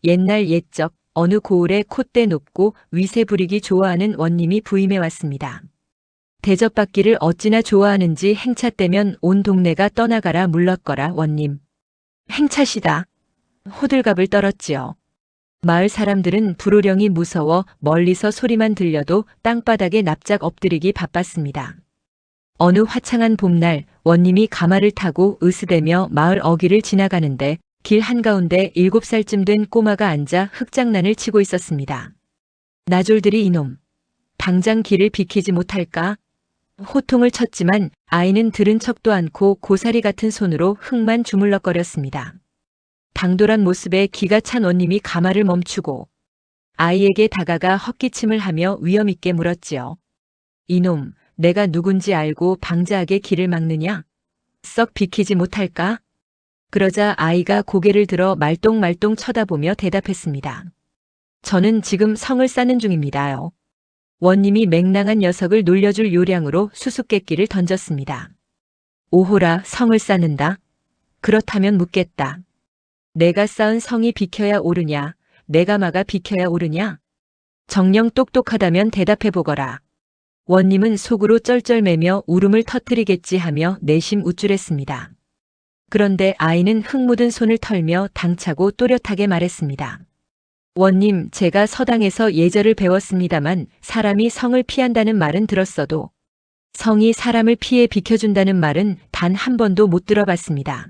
옛날 옛적 어느 고을에 콧대 높고 위세 부리기 좋아하는 원님이 부임해 왔습니다. 대접받기를 어찌나 좋아하는지 행차 때면 온 동네가 떠나가라 물렀거라 원님. 행차시다. 호들갑을 떨었지요. 마을 사람들은 불호령이 무서워 멀리서 소리만 들려도 땅바닥에 납작 엎드리기 바빴습니다. 어느 화창한 봄날 원님이 가마를 타고 으스대며 마을 어귀를 지나가는데 길 한가운데 7살쯤 된 꼬마가 앉아 흙장난을 치고 있었습니다. 나졸들이 이놈. 당장 길을 비키지 못할까? 호통을 쳤지만 아이는 들은 척도 않고 고사리 같은 손으로 흙만 주물럭거렸습니다. 당돌한 모습에 기가 찬 원님이 가마를 멈추고 아이에게 다가가 헛기침을 하며 위엄있게 물었지요. 이놈, 내가 누군지 알고 방자하게 길을 막느냐? 썩 비키지 못할까? 그러자 아이가 고개를 들어 말똥말똥 쳐다보며 대답했습니다. 저는 지금 성을 싸는 중입니다요. 원님이 맹랑한 녀석을 놀려줄 요량으로 수수께끼를 던졌습니다. 오호라, 성을 쌓는다? 그렇다면 묻겠다. 내가 쌓은 성이 비켜야 오르냐, 내가 막아 비켜야 오르냐? 정녕 똑똑하다면 대답해보거라. 원님은 속으로 쩔쩔매며 울음을 터뜨리겠지 하며 내심 우쭐했습니다. 그런데 아이는 흙 묻은 손을 털며 당차고 또렷하게 말했습니다. 원님, 제가 서당에서 예절을 배웠습니다만 사람이 성을 피한다는 말은 들었어도 성이 사람을 피해 비켜준다는 말은 단 한 번도 못 들어봤습니다.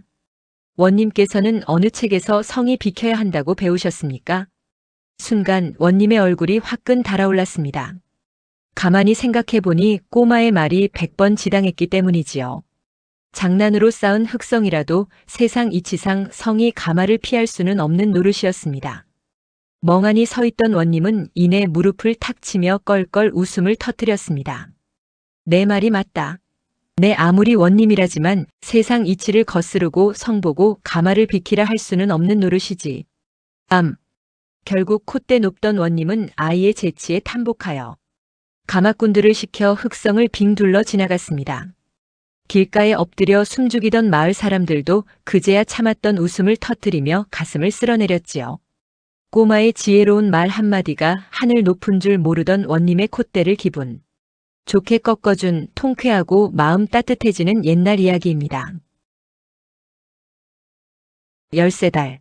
원님께서는 어느 책에서 성이 비켜야 한다고 배우셨습니까? 순간 원님의 얼굴이 화끈 달아올랐습니다. 가만히 생각해보니 꼬마의 말이 100번 지당했기 때문이지요. 장난으로 쌓은 흙성이라도 세상 이치상 성이 가마를 피할 수는 없는 노릇이었습니다. 멍하니 서 있던 원님은 이내 무릎을 탁 치며 껄껄 웃음을 터뜨렸습니다. 내 말이 맞다. 내 아무리 원님이라지만 세상 이치를 거스르고 성보고 가마를 비키라 할 수는 없는 노릇이지. 결국 콧대 높던 원님은 아이의 재치에 탐복하여 가마꾼들을 시켜 흙성을 빙 둘러 지나갔습니다. 길가에 엎드려 숨죽이던 마을 사람들도 그제야 참았던 웃음을 터뜨리며 가슴을 쓸어내렸지요. 꼬마의 지혜로운 말 한마디가 하늘 높은 줄 모르던 원님의 콧대를 기분 좋게 꺾어준 통쾌하고 마음 따뜻해지는 옛날 이야기입니다. 13달.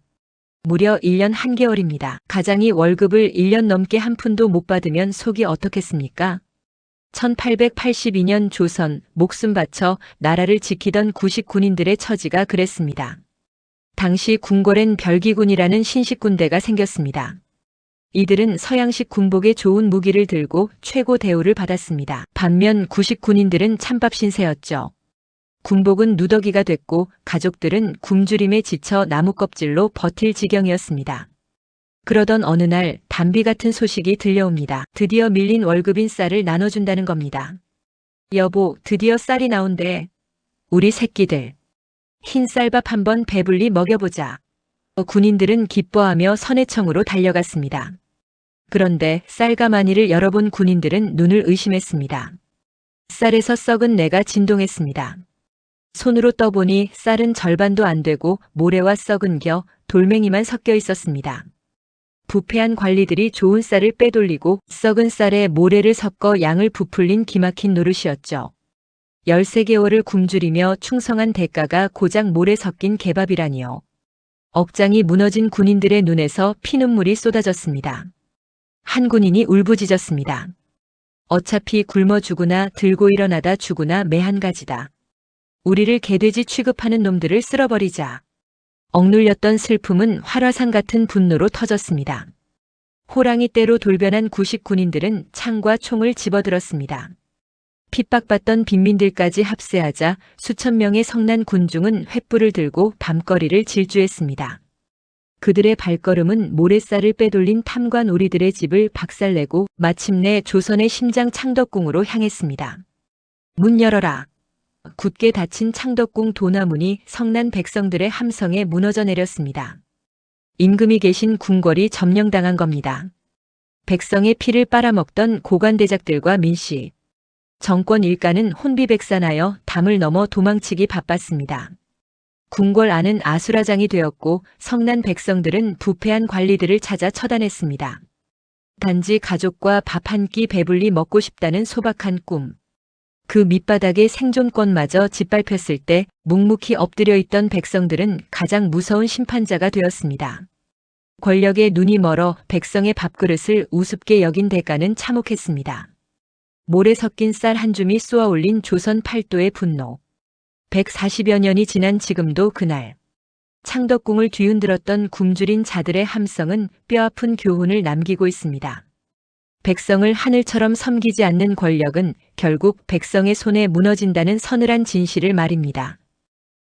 무려 1년 1개월입니다. 가장이 월급을 1년 넘게 한 푼도 못 받으면 속이 어떻겠습니까? 1882년 조선 목숨 바쳐 나라를 지키던 구식 군인들의 처지가 그랬습니다. 당시 궁궐엔 별기군이라는 신식 군대가 생겼습니다. 이들은 서양식 군복에 좋은 무기를 들고 최고 대우를 받았습니다. 반면 구식 군인들은 찬밥 신세였죠. 군복은 누더기가 됐고 가족들은 굶주림에 지쳐 나무껍질로 버틸 지경이었습니다. 그러던 어느 날 담비 같은 소식이 들려옵니다. 드디어 밀린 월급인 쌀을 나눠준다는 겁니다. 여보, 드디어 쌀이 나온대. 우리 새끼들. 흰 쌀밥 한번 배불리 먹여보자. 군인들은 기뻐하며 선해청으로 달려갔습니다. 그런데 쌀가마니를 열어본 군인들은 눈을 의심했습니다. 쌀에서 썩은 내가 진동했습니다. 손으로 떠보니 쌀은 절반도 안 되고 모래와 썩은 겨, 돌멩이만 섞여 있었습니다. 부패한 관리들이 좋은 쌀을 빼돌리고 썩은 쌀에 모래를 섞어 양을 부풀린 기막힌 노릇이었죠. 13개월을 굶주리며 충성한 대가가 고작 모래 섞인 개밥이라니요. 억장이 무너진 군인들의 눈에서 피눈물이 쏟아졌습니다. 한 군인이 울부짖었습니다. 어차피 굶어 죽으나 들고 일어나다 죽으나 매 한 가지다. 우리를 개돼지 취급하는 놈들을 쓸어버리자. 억눌렸던 슬픔은 활화산 같은 분노로 터졌습니다. 호랑이 떼로 돌변한 구식 군인들은 창과 총을 집어들었습니다. 핍박받던 빈민들까지 합세하자 수천 명의 성난 군중은 횃불을 들고 밤거리를 질주했습니다. 그들의 발걸음은 모래쌀을 빼돌린 탐관 오리들의 집을 박살내고 마침내 조선의 심장 창덕궁으로 향했습니다. 문 열어라. 굳게 닫힌 창덕궁 도나문이 성난 백성들의 함성에 무너져 내렸습니다. 임금이 계신 궁궐이 점령당한 겁니다. 백성의 피를 빨아먹던 고관대작들과 민씨, 정권 일가는 혼비백산하여 담을 넘어 도망치기 바빴습니다. 궁궐 안은 아수라장이 되었고 성난 백성들은 부패한 관리들을 찾아 처단했습니다. 단지 가족과 밥 한 끼 배불리 먹고 싶다는 소박한 꿈. 그 밑바닥에 생존권마저 짓밟혔을 때 묵묵히 엎드려 있던 백성들은 가장 무서운 심판자가 되었습니다. 권력에 눈이 멀어 백성의 밥그릇을 우습게 여긴 대가는 참혹했습니다. 모래 섞인 쌀 한 줌이 쏘아 올린 조선 팔도의 분노. 140여 년이 지난 지금도 그날 창덕궁을 뒤흔들었던 굶주린 자들의 함성은 뼈아픈 교훈을 남기고 있습니다. 백성을 하늘처럼 섬기지 않는 권력은 결국 백성의 손에 무너진다는 서늘한 진실을 말입니다.